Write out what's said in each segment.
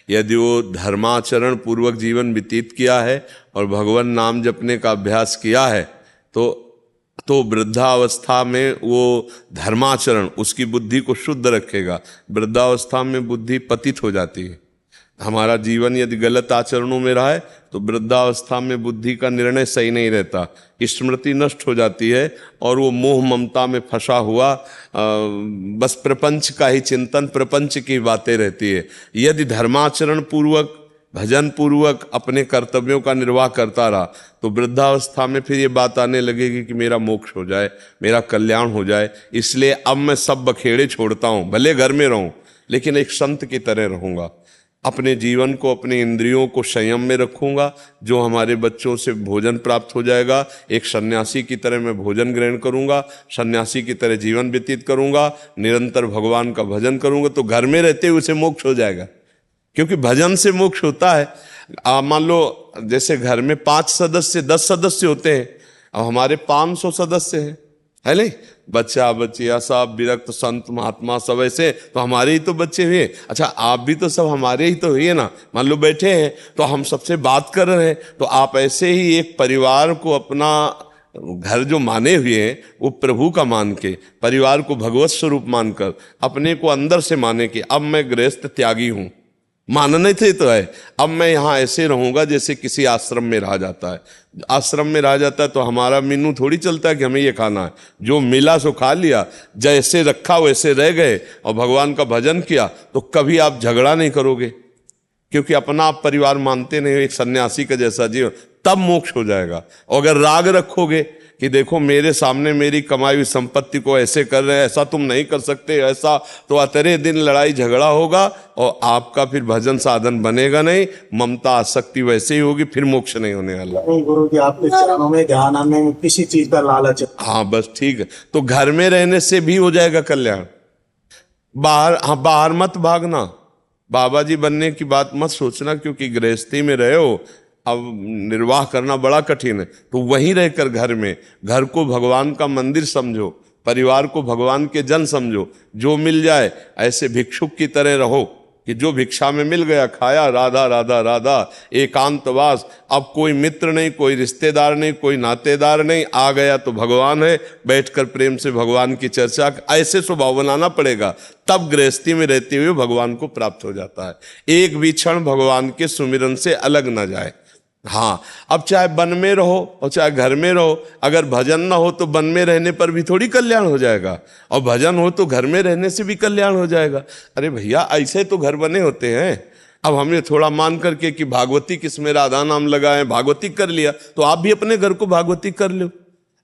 यदि वो धर्माचरण पूर्वक जीवन व्यतीत किया है और भगवान नाम जपने का अभ्यास किया है तो वृद्धावस्था में वो धर्माचरण उसकी बुद्धि को शुद्ध रखेगा। वृद्धावस्था में बुद्धि पतित हो जाती है। हमारा जीवन यदि गलत आचरणों में रहा है तो वृद्धावस्था में बुद्धि का निर्णय सही नहीं रहता, स्मृति नष्ट हो जाती है और वो मोह ममता में फंसा हुआ बस प्रपंच का ही चिंतन, प्रपंच की बातें रहती है। यदि धर्माचरण पूर्वक भजन पूर्वक अपने कर्तव्यों का निर्वाह करता रहा तो वृद्धावस्था में फिर ये बात आने लगेगी कि मेरा मोक्ष हो जाए, मेरा कल्याण हो जाए, इसलिए अब मैं सब बखेड़े छोड़ता हूँ, भले घर में रहूँ लेकिन एक संत की तरह रहूँगा, अपने जीवन को अपने इंद्रियों को संयम में रखूंगा। जो हमारे बच्चों से भोजन प्राप्त हो जाएगा, एक सन्यासी की तरह मैं भोजन ग्रहण करूंगा, सन्यासी की तरह जीवन व्यतीत करूंगा, निरंतर भगवान का भजन करूंगा, तो घर में रहते हुए उसे मोक्ष हो जाएगा। क्योंकि भजन से मोक्ष होता है। मान लो जैसे घर में 5 सदस्य 10 सदस्य होते हैं, अब हमारे 500 सदस्य हैं, है नहीं, बच्चा बच्चिया सब विरक्त संत महात्मा सब ऐसे, तो हमारे ही तो बच्चे हुए। अच्छा आप भी तो सब हमारे ही तो हुए ना। मान लो बैठे हैं तो हम सबसे बात कर रहे हैं, तो आप ऐसे ही एक परिवार को अपना घर जो माने हुए हैं वो प्रभु का मान के, परिवार को भगवत स्वरूप मानकर, अपने को अंदर से माने कि अब मैं गृहस्थ त्यागी हूँ, मानने थे तो है, अब मैं यहाँ ऐसे रहूंगा जैसे किसी आश्रम में रहा जाता है। आश्रम में रहा जाता है तो हमारा मेनू थोड़ी चलता है कि हमें ये खाना है, जो मिला सो खा लिया, जैसे रखा वैसे रह गए और भगवान का भजन किया, तो कभी आप झगड़ा नहीं करोगे क्योंकि अपना आप परिवार मानते नहीं हो, एक सन्यासी का जैसा जीवन, तब मोक्ष हो जाएगा। और अगर राग रखोगे कि देखो मेरे सामने मेरी कमाई हुई संपत्ति को ऐसे कर रहे हैं, ऐसा तुम नहीं कर सकते, ऐसा, तो अतरे दिन लड़ाई झगड़ा होगा और आपका फिर भजन साधन बनेगा नहीं, ममता आसक्ति वैसे ही होगी, फिर मोक्ष नहीं होने वाला। गुरु जी आपके चरणों में ध्यान आने में किसी चीज का लालच है। हाँ बस ठीक है, तो घर में रहने से भी हो जाएगा कल्याण। बाहर मत भागना, बाबा जी बनने की बात मत सोचना, क्योंकि गृहस्थी में रहे हो, अब निर्वाह करना बड़ा कठिन है, तो वहीं रहकर घर में, घर को भगवान का मंदिर समझो, परिवार को भगवान के जन समझो, जो मिल जाए ऐसे भिक्षुक की तरह रहो कि जो भिक्षा में मिल गया खाया, राधा राधा राधा, एकांतवास। अब कोई मित्र नहीं, कोई रिश्तेदार नहीं, कोई नातेदार नहीं, आ गया तो भगवान है, बैठकर प्रेम से भगवान की चर्चा, ऐसे स्वभाव बनाना पड़ेगा, तब गृहस्थी में रहते हुए भगवान को प्राप्त हो जाता है। एक भी क्षण भगवान के सुमिरन से अलग ना जाए। हाँ, अब चाहे वन में रहो और चाहे घर में रहो, अगर भजन ना हो तो वन में रहने पर भी थोड़ी कल्याण हो जाएगा, और भजन हो तो घर में रहने से भी कल्याण हो जाएगा। अरे भैया ऐसे तो घर बने होते हैं। अब हमने थोड़ा मान करके कि भागवती किसमें राधा नाम लगाए, भागवती कर लिया, तो आप भी अपने घर को भागवती कर लो,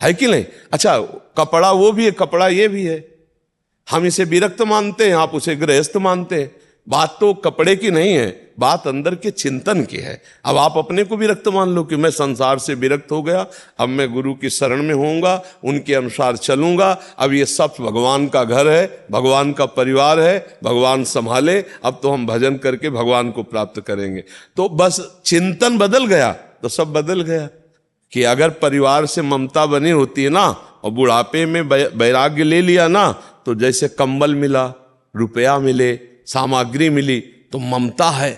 है कि नहीं। अच्छा कपड़ा वो भी है, कपड़ा ये भी है, हम इसे विरक्त मानते हैं, आप उसे गृहस्थ मानते हैं। बात तो कपड़े की नहीं है, बात अंदर के चिंतन की है। अब आप अपने को विरक्त मान लो कि मैं संसार से विरक्त हो गया, अब मैं गुरु की शरण में होऊंगा, उनके अनुसार चलूंगा, अब ये सब भगवान का घर है, भगवान का परिवार है, भगवान संभाले, अब तो हम भजन करके भगवान को प्राप्त करेंगे। तो बस चिंतन बदल गया तो सब बदल गया। कि अगर परिवार से ममता बनी होती है ना, और बुढ़ापे में वैराग्य ले लिया ना, तो जैसे कंबल मिला, रुपया मिले, सामग्री मिली, तो ममता है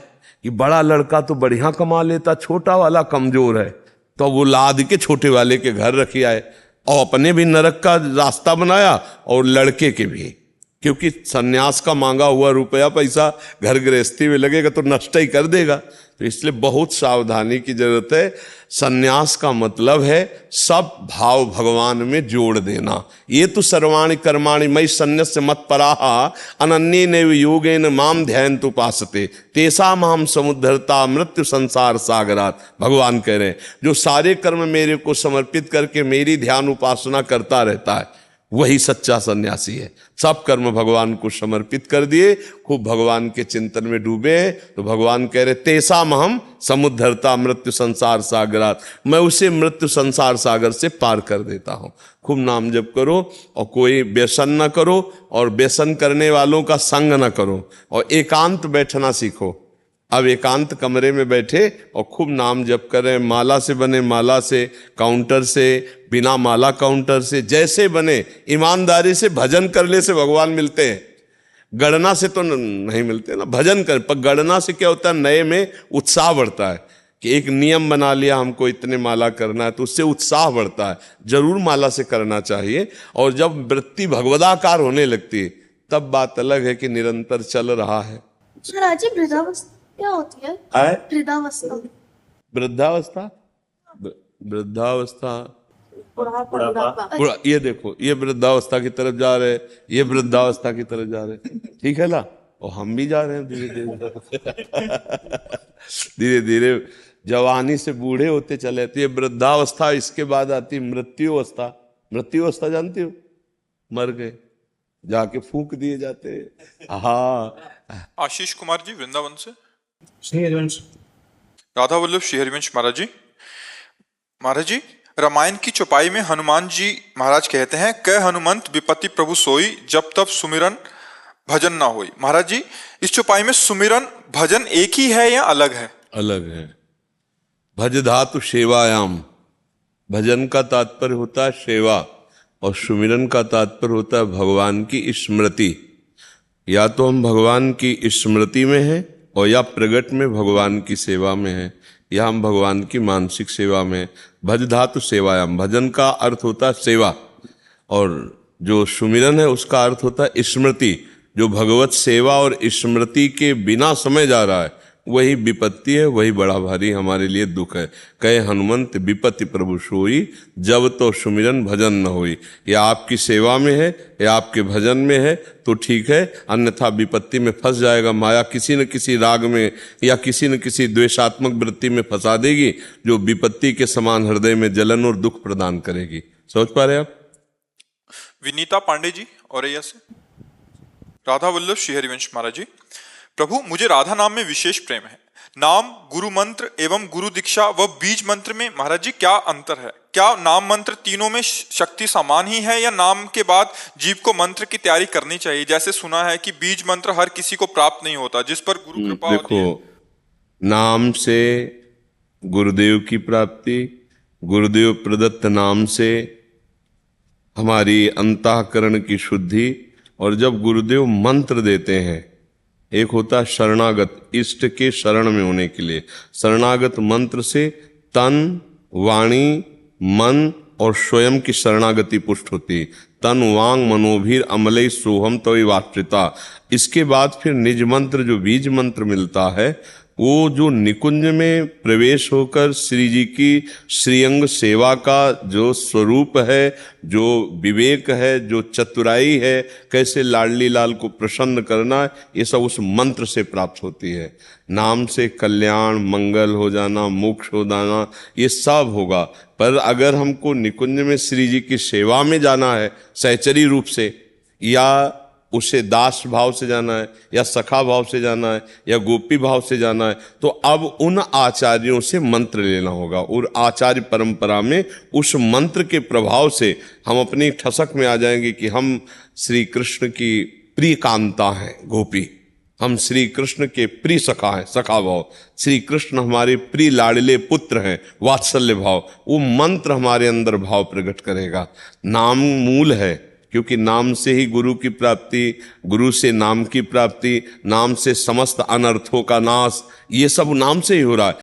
कि बड़ा लड़का तो बढ़िया कमा लेता, छोटा वाला कमजोर है, तो वो लाद के छोटे वाले के घर रखी आए, और अपने भी नरक का रास्ता बनाया और लड़के के भी, क्योंकि सन्यास का मांगा हुआ रुपया पैसा घर गृहस्थी में लगेगा तो नष्ट ही कर देगा। तो इसलिए बहुत सावधानी की जरूरत है। सन्यास का मतलब है सब भाव भगवान में जोड़ देना। ये तो सर्वाणि कर्माणि मयि सन्न्यस्य मत्पराः अनन्येनैव योगेन माम ध्यायन्तु उपासते तेषाम् अहं समुद्धरता मृत्यु संसार सागरात्। भगवान कह रहे हैं जो सारे कर्म मेरे को समर्पित करके मेरी ध्यान उपासना करता रहता है वही सच्चा सन्यासी है। सब कर्म भगवान को समर्पित कर दिए, खूब भगवान के चिंतन में डूबे, तो भगवान कह रहे तेषाम् अहं समुद्धरता मृत्यु संसार सागरात्, मैं उसे मृत्यु संसार सागर से पार कर देता हूँ। खूब नाम जप करो और कोई व्यसन न करो, और व्यसन करने वालों का संग न करो, और एकांत बैठना सीखो। अब एकांत कमरे में बैठे और खूब नाम जप करें, माला से बने माला से, काउंटर से, बिना माला काउंटर से, जैसे बने ईमानदारी से भजन करने से भगवान मिलते हैं। गणना से तो नहीं मिलते ना, भजन कर, पर गणना से क्या होता है, नए में उत्साह बढ़ता है कि एक नियम बना लिया हमको इतने माला करना है, तो उससे उत्साह बढ़ता है। जरूर माला से करना चाहिए। और जब वृत्ति भगवदाकार होने लगती है तब बात अलग है कि निरंतर चल रहा है। महाराज जी वृद्धावस्था क्या होती है? वृद्धावस्था, वृद्धावस्था, वृद्धावस्था, बुढ़ापा। ये देखो, ये वृद्धावस्था की तरफ जा रहे हैं, ये वृद्धावस्था की तरफ जा रहे हैं, ठीक है ना? और हम भी जा रहे हैं धीरे धीरे धीरे धीरे जवानी से बूढ़े होते चले। तो ये वृद्धावस्था, इसके बाद आती मृत्यु अवस्था। मृत्यु अवस्था जानती हो? मर गए, जाके फूंक दिए जाते हैं। हाँ। आशीष कुमार जी वृंदावन से। श्री हरिवंश। राधा वल्लभ श्री हरिवंश महाराज जी। महाराज जी, रामायण की चौपाई में हनुमान जी महाराज कहते हैं, कै हनुमंत विपत्ति प्रभु सोई, जब तब सुमिरन भजन ना होई। महाराज जी, इस चौपाई में सुमिरन भजन एक ही है या अलग है? अलग है। भज धातु सेवायाम, भजन का तात्पर्य होता है सेवा, और सुमिरन का तात्पर्य होता है भगवान की स्मृति। या तो हम भगवान की स्मृति में हैं, और या प्रगट में भगवान की सेवा में हैं, या हम भगवान की मानसिक सेवा में। भज धातु सेवायाम, भजन का अर्थ होता है सेवा, और जो सुमिरन है उसका अर्थ होता है स्मृति। जो भगवत सेवा और स्मृति के बिना समय जा रहा है वही विपत्ति है, वही बड़ा भारी हमारे लिए दुख है। कहे हनुमंत विपत्ति प्रभु सोई, जब तो सुमिरन भजन न होई। या आपकी सेवा में है या आपके भजन में है तो ठीक है, अन्यथा विपत्ति में फंस जाएगा। माया किसी न किसी राग में या किसी न किसी द्वेषात्मक वृत्ति में फंसा देगी, जो विपत्ति के समान हृदय में जलन और दुख प्रदान करेगी। सोच पा रहे आप? विनीता पांडे जी औरैया से। राधा वल्लभ श्री हरिवंश महाराज जी। प्रभु, मुझे राधा नाम में विशेष प्रेम है। नाम, गुरु मंत्र एवं गुरु दीक्षा व बीज मंत्र में महाराज जी क्या अंतर है? क्या नाम मंत्र तीनों में शक्ति समान ही है, या नाम के बाद जीव को मंत्र की तैयारी करनी चाहिए? जैसे सुना है कि बीज मंत्र हर किसी को प्राप्त नहीं होता, जिस पर गुरु कृपा होती है। देखो, नाम से गुरुदेव की प्राप्ति, गुरुदेव प्रदत्त नाम से हमारी अंतःकरण की शुद्धि। और जब गुरुदेव मंत्र देते हैं, एक होता है शरणागत, इष्ट के शरण में होने के लिए। शरणागत मंत्र से तन, वाणी, मन और स्वयं की शरणागति पुष्ट होती। तन वांग मनोभीर अमलई सोहम तो वाश्रिता। इसके बाद फिर निज मंत्र, जो बीज मंत्र मिलता है, वो जो निकुंज में प्रवेश होकर श्री जी की श्रीअंग सेवा का जो स्वरूप है, जो विवेक है, जो चतुराई है, कैसे लाडली लाल को प्रसन्न करना है, ये सब उस मंत्र से प्राप्त होती है। नाम से कल्याण, मंगल हो जाना, मोक्ष हो जाना, ये सब होगा। पर अगर हमको निकुंज में श्री जी की सेवा में जाना है सहचरी रूप से, या उसे दास भाव से जाना है, या सखा भाव से जाना है, या गोपी भाव से जाना है, तो अब उन आचार्यों से मंत्र लेना होगा। और आचार्य परंपरा में उस मंत्र के प्रभाव से हम अपनी ठसक में आ जाएंगे कि हम श्री कृष्ण की प्रिय कांता हैं गोपी, हम श्री कृष्ण के प्रिय सखा हैं, सखा भाव। श्री कृष्ण हमारे प्रिय लाडले पुत्र हैं, वात्सल्य भाव। वो मंत्र हमारे अंदर भाव प्रकट करेगा। नाम मूल है, क्योंकि नाम से ही गुरु की प्राप्ति, गुरु से नाम की प्राप्ति, नाम से समस्त अनर्थों का नाश, ये सब नाम से ही हो रहा है।